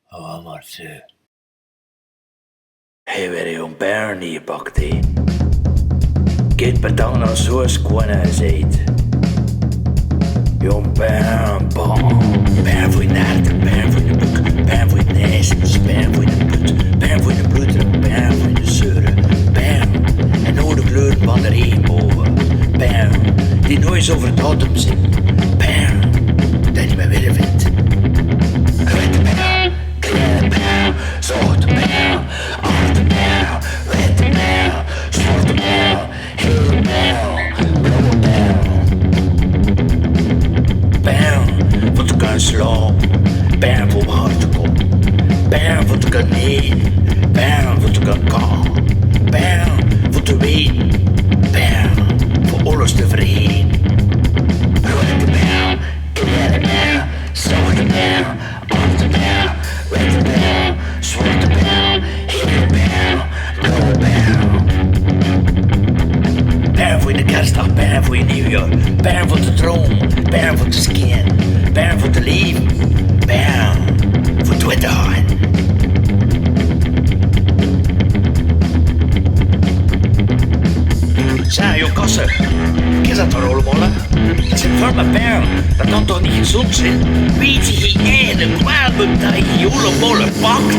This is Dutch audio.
Oh, maar ze. Hij werd een pertank niet gepakt, hé. Kind pertank naar zo'n skoane gezeit. Joen, pertank, pertank voor je naart, pertank voor je boek, pertank voor je neus, pertank voor je bloed, pertank voor je bloed en pertank voor je zeuren, pertank. En al de kleuren van de regenbogen, pertank, die nooit zo over het datum zijn, pertank, dat je me weer vindt. Witte pertank, kleine pertank, zwarte pertank, achte pertank, witte pertank, zwarte pertank, hele pertank, blauwe pertank. Pertank voor te kunnen slapen, pertank voor hard te komen, pertank voor te kunnen eten, pertank voor te kunnen gaan, pertank voor te weten, pertank voor alles te vergeten. Witte pertank, kleine pertank, zwarte pertank, achte pertank, witte pertank, zwarte pertank, hele pertank, blauwe pertank. Pertank voor de kerstdag, pertank voor je nieuwjaar, pertank voor te dromen, pertank voor te skiën, pertank voor te leven, pertank voor te witte gaan. Zeg, joh kassen, is dat toch allemaal? Dat zijn voor mijn pertank, dat kan toch niet gezond zijn? Weet je geen ene kwaadbuk dat je die allemaal pakt?